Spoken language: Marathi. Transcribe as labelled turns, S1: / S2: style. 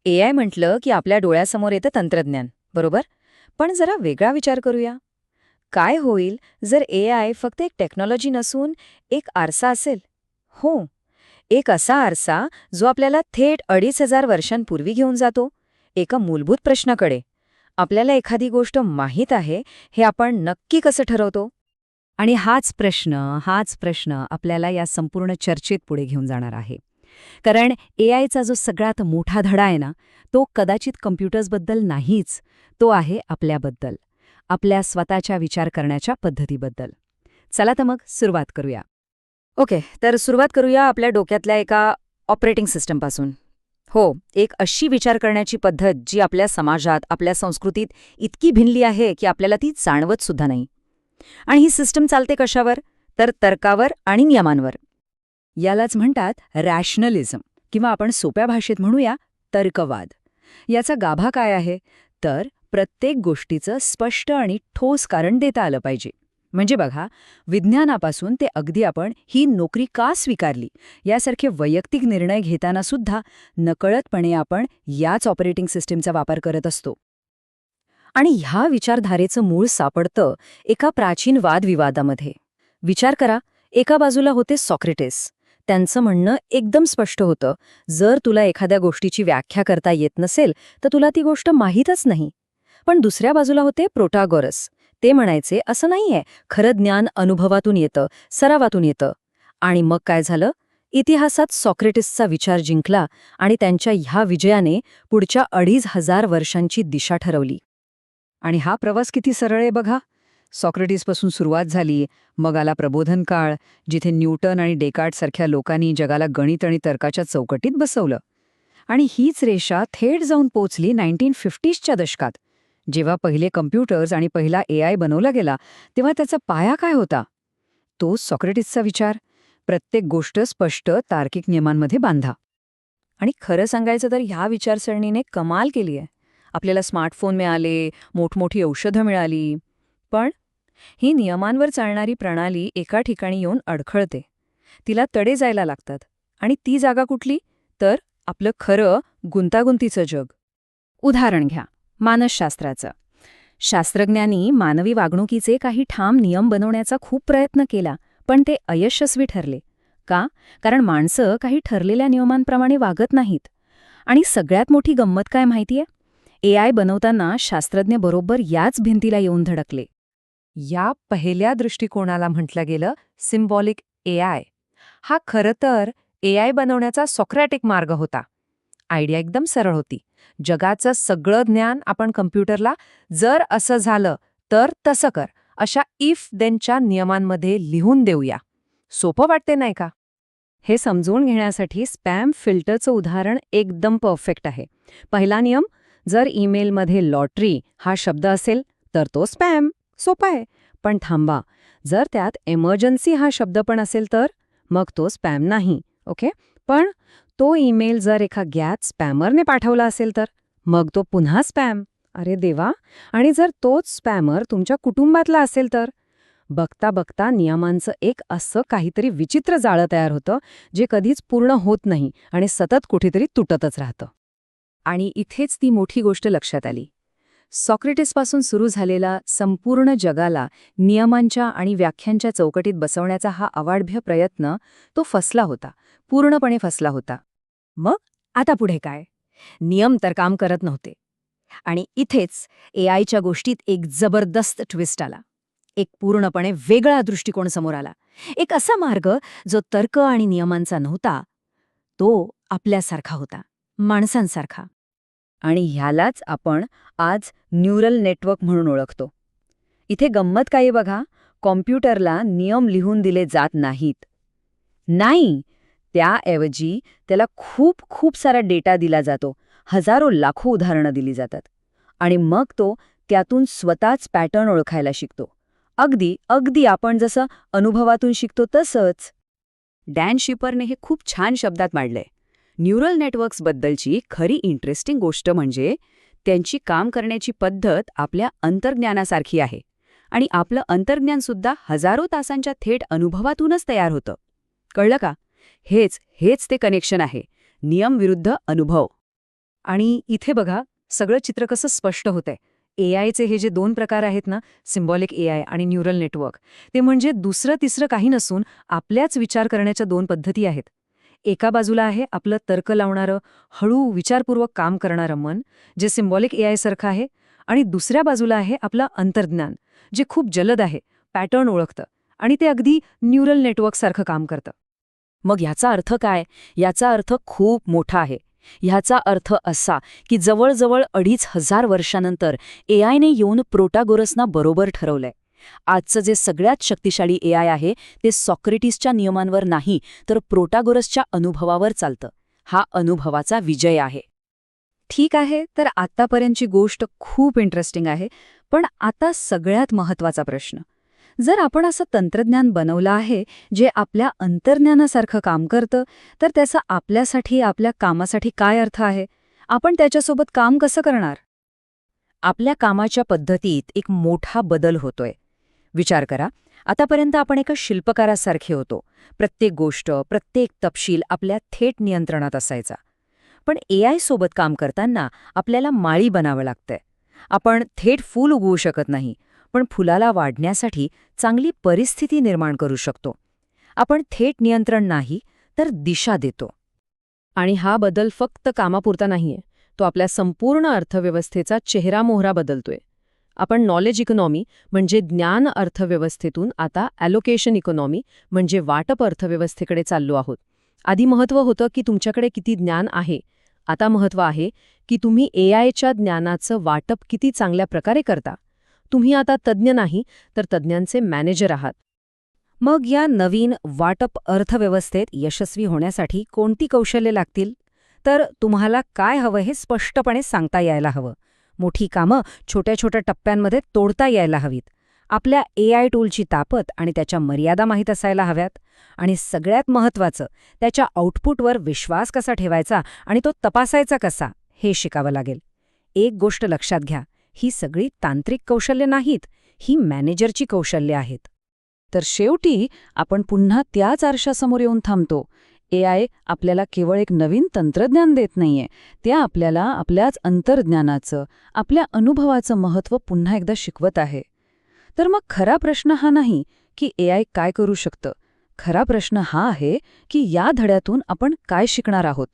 S1: एआय म्हटलं की आपल्या डोळ्यासमोर येतं तंत्रज्ञान, बरोबर? पण जरा वेगळा विचार करूया. काय होईल जर एआय फक्त एक टेक्नॉलॉजी नसून एक आरसा असेल? हो, एक असा आरसा जो आपल्याला थेट 2500 वर्षांपूर्वी घेऊन जातो, एका मूलभूत प्रश्नाकडे. आपल्याला एखादी गोष्ट माहीत आहे हे आपण नक्की कसं ठरवतो?
S2: आणि हाच प्रश्न आपल्याला या संपूर्ण चर्चेत पुढे घेऊन जाणार आहे. कारण एआयचा जो सगळ्यात मोठा धडा आहे ना, तो कदाचित कम्प्युटर्सबद्दल नाहीच, तो आहे आपल्याबद्दल, आपल्या स्वतःच्या विचार करण्याच्या पद्धतीबद्दल. चला तर मग सुरुवात करूया.
S1: ओके, तर सुरुवात करूया आपल्या डोक्यातल्या एका ऑपरेटिंग सिस्टमपासून. हो, एक अशी विचार करण्याची पद्धत जी आपल्या समाजात, आपल्या संस्कृतीत इतकी भिनली आहे की आपल्याला ती जाणवत सुद्धा नाही. आणि ही सिस्टम चालते कशावर? तर तर्कावर आणि नियमांवर.
S2: यालाच म्हणतात रॅशनलिझम, किंवा आपण सोप्या भाषेत म्हणूया तर्कवाद. याचा गाभा काय आहे? तर प्रत्येक गोष्टीचं स्पष्ट आणि ठोस कारण देता आलं पाहिजे. म्हणजे बघा, विज्ञानापासून ते अगदी आपण ही नोकरी का स्वीकारली यासारखे वैयक्तिक निर्णय घेताना सुद्धा नकळतपणे आपण याच ऑपरेटिंग सिस्टीमचा वापर करत असतो.
S1: आणि ह्या विचारधारेचं मूळ सापडतं एका प्राचीन वादविवादामध्ये. विचार करा, एका बाजूला होते सॉक्रेटिस. त्यांचं म्हणणं एकदम स्पष्ट होतं, जर तुला एखाद्या गोष्टीची व्याख्या करता येत नसेल तर तुला ती गोष्ट माहीतच नाही. पण दुसऱ्या बाजूला होते प्रोटागोरस. ते म्हणायचे असं नाहीये, खरं ज्ञान अनुभवातून येतं, सरावातून येतं. आणि मग काय झालं? इतिहासात सॉक्रेटिसचा विचार जिंकला आणि त्यांच्या ह्या विजयाने पुढच्या 2500 वर्षांची दिशा ठरवली.
S2: आणि हा प्रवास किती सरळ आहे बघा. सॉक्रेटिसपासून सुरुवात झाली, मग आला प्रबोधन काळ, जिथे न्यूटन आणि डेकार्टसारख्या लोकांनी जगाला गणित आणि तर्काच्या चौकटीत बसवलं. आणि हीच रेषा थेट जाऊन पोचली 1950च्या दशकात. जेव्हा पहिले कम्प्युटर्स आणि पहिला एआय बनवला गेला, तेव्हा त्याचा पाया काय होता? तो सॉक्रेटिसचा विचार, प्रत्येक गोष्ट स्पष्ट तार्किक नियमांमध्ये बांधा.
S1: आणि खरं सांगायचं तर ह्या विचारसरणीने कमाल केली आहे. आपल्याला स्मार्टफोन मिळाले, मोठमोठी औषधं मिळाली. पण ही नियमांवर चालणारी प्रणाली एका ठिकाणी येऊन अडखळते. तिला तडे जायला लागतात. आणि ती जागा कुठली? तर आपलं खरं गुंतागुंतीचं जग. उदाहरण घ्या, मानसशास्त्राचं. शास्त्रज्ञांनी मानवी वागणुकीचे काही ठाम नियम बनवण्याचा खूप प्रयत्न केला, पण ते अयशस्वी ठरले. का? कारण माणसं काही ठरलेल्या नियमांप्रमाणे वागत नाहीत. आणि सगळ्यात मोठी गंमत काय माहितीये? एआय बनवताना शास्त्रज्ञ बरोबर याच भिंतीला येऊन धडकले.
S3: या पहिल्या दृष्टिकोनाला म्हटलं गेलं सिम्बॉलिक एआय. हा खरं तर एआय बनवण्याचा सॉक्रेटिक मार्ग होता. आयडिया एकदम सरळ होती. जगाचं सगळं ज्ञान आपण कम्प्युटरला जर असं झालं तर तसं कर अशा इफ देनच्या नियमांमध्ये लिहून देऊया. सोपं वाटते नाही का?
S1: हे समजून घेण्यासाठी स्पॅम फिल्टरचं उदाहरण एकदम परफेक्ट आहे. पहिला नियम, जर ईमेलमध्ये लॉटरी हा शब्द असेल तर तो स्पॅम. सोपा आहे. पण थांबा, जर त्यात एमर्जन्सी हा शब्द पण असेल तर मग तो स्पॅम नाही. ओके, पण तो ईमेल जर एका ज्ञात स्पॅमरने पाठवला असेल तर मग तो पुन्हा स्पॅम. अरे देवा. आणि जर तोच स्पॅमर तुमच्या कुटुंबातला असेल तर? बघता बघता नियमांचं एक असं काहीतरी विचित्र जाळं तयार होतं जे कधीच पूर्ण होत नाही आणि सतत कुठेतरी तुटतच राहतं. आणि इथेच ती मोठी गोष्ट लक्षात आली. सॉक्रेटिसपासून सुरू झालेला संपूर्ण जगाला नियमांच्या आणि व्याख्यांच्या चौकटीत बसवण्याचा हा अवाढव्य प्रयत्न तो फसला होता, पूर्णपणे फसला होता. मग आता पुढे काय? नियम तर काम करत नव्हते. आणि इथेच एआयच्या गोष्टीत एक जबरदस्त ट्विस्ट आला. एक पूर्णपणे वेगळा दृष्टिकोन समोर आला. एक असा मार्ग जो तर्क आणि नियमांचा नव्हता, तो आपल्यासारखा होता, माणसांसारखा. आणि ह्यालाच आपण आज न्यूरल नेटवर्क म्हणून ओळखतो. इथे गंमत काय बघा, कॉम्प्युटरला नियम लिहून दिले जात नाहीत. नाही, त्याऐवजी त्याला खूप खूप सारा डेटा दिला जातो, हजारो लाखो उदाहरणं दिली जातात. आणि मग तो त्यातून स्वतःच पॅटर्न ओळखायला शिकतो. अगदी अगदी आपण जसं अनुभवातून शिकतो तसंच.
S2: डॅन शिपरने हे खूप छान शब्दात मांडलंय. न्यूरल नेटवर्क्सबद्दलची खरी इंटरेस्टिंग गोष्ट म्हणजे त्यांची काम करण्याची पद्धत आपल्या अंतर्ज्ञानासारखी आहे. आणि आपलं अंतर्ज्ञानसुद्धा हजारो तासांच्या थेट अनुभवातूनच तयार होतं. कळलं का? हेच ते कनेक्शन आहे, नियम विरुद्ध अनुभव. आणि इथे बघा सगळं चित्र कसं स्पष्ट होतंय. एआयचे हे जे 2 प्रकार आहेत ना, सिम्बॉलिक एआय आणि न्यूरल नेटवर्क, ते म्हणजे दुसरं तिसरं काही नसून आपल्याच विचार करण्याच्या 2 पद्धती आहेत. एका बाजूला आहे आपलं तर्क लावणारं, हळू विचारपूर्वक काम करणारं मन, जे सिम्बॉलिक एआय सारखं आहे, आणि दुसऱ्या बाजूला आहे आपलं अंतर्ज्ञान, जे खूप जलद आहे, पॅटर्न ओळखतं आणि ते अगदी न्यूरल नेटवर्कसारखं काम करतं.
S1: मग ह्याचा अर्थ काय? याचा अर्थ खूप मोठा आहे. ह्याचा अर्थ असा की जवळजवळ 2,500 वर्षानंतर एआयने येऊन प्रोटागोरसना बरोबर ठरवलंय. आजचं जे सगळ्यात शक्तिशाली एआय आहे ते सॉक्रेटिसच्या नियमांवर नाही तर प्रोटागोरसच्या अनुभवावर चालतं. हा अनुभवाचा विजय आहे.
S2: ठीक आहे, तर आत्तापर्यंतची गोष्ट खूप इंटरेस्टिंग आहे, पण आता सगळ्यात महत्त्वाचा प्रश्न. जर आपण असं तंत्रज्ञान बनवलं आहे जे आपल्या अंतर्ज्ञानासारखं काम करतं, तर त्याचा आपल्यासाठी, आपल्या कामासाठी काय अर्थ आहे? आपण त्याच्यासोबत काम कसं करणार?
S1: आपल्या कामाच्या पद्धतीत एक मोठा बदल होतोय. विचार करा, आतापर्यंत आपण एका शिल्पकारासारखे होतो. प्रत्येक गोष्ट, प्रत्येक तपशील आपल्या थेट नियंत्रणात असायचा. पण एआय सोबत काम करताना आपल्याला माळी बनावं लागतंय. आपण थेट फूल उगवू शकत नाही, पण फुलाला वाढण्यासाठी चांगली परिस्थिती निर्माण करू शकतो. आपण थेट नियंत्रण नाही, तर दिशा देतो. आणि हा बदल फक्त कामापुरता नाहीये, तो आपल्या संपूर्ण अर्थव्यवस्थेचा चेहरामोहरा बदलतोय. आपण नॉलेज इकॉनॉमी म्हणजे ज्ञान अर्थव्यवस्थेतून आता ॲलोकेशन इकॉनॉमी म्हणजे वाटप अर्थव्यवस्थेकडे चाललो आहोत. आधी महत्त्व होतं की तुमच्याकडे किती ज्ञान आहे. आता महत्त्व आहे की तुम्ही एआयच्या ज्ञानाचं वाटप किती चांगल्या प्रकारे करता. तुम्ही आता तज्ज्ञ नाही, तर तज्ज्ञांचे मॅनेजर आहात.
S2: मग या नवीन वाटप अर्थव्यवस्थेत यशस्वी होण्यासाठी कोणती कौशल्ये लागतील? तर तुम्हाला काय हवं हे स्पष्टपणे सांगता यायला हवं. मोठी कामं छोट्या छोट्या टप्प्यांमध्ये तोडता यायला हवीत. आपल्या एआय टूलची ताकद आणि त्याच्या मर्यादा माहीत असायला हव्यात. आणि सगळ्यात महत्त्वाचं, त्याच्या आउटपुटवर विश्वास कसा ठेवायचा आणि तो तपासायचा कसा, हे शिकावं लागेल. एक गोष्ट लक्षात घ्या, ही सगळी तांत्रिक कौशल्य नाहीत, ही मॅनेजरची कौशल्य आहेत. तर शेवटी आपण पुन्हा त्याच आरशासमोर येऊन थांबतो. एआय आपल्याला केवळ एक नवीन तंत्रज्ञान देत नाहीये, ते आपल्याला आपल्याच अंतर्ज्ञानाचं, आपल्या अनुभवाचं महत्त्व पुन्हा एकदा शिकवत आहे. तर मग खरा प्रश्न हा नाही की एआय काय करू शकतं. खरा प्रश्न हा आहे की या धड्यातून आपण काय शिकणार आहोत.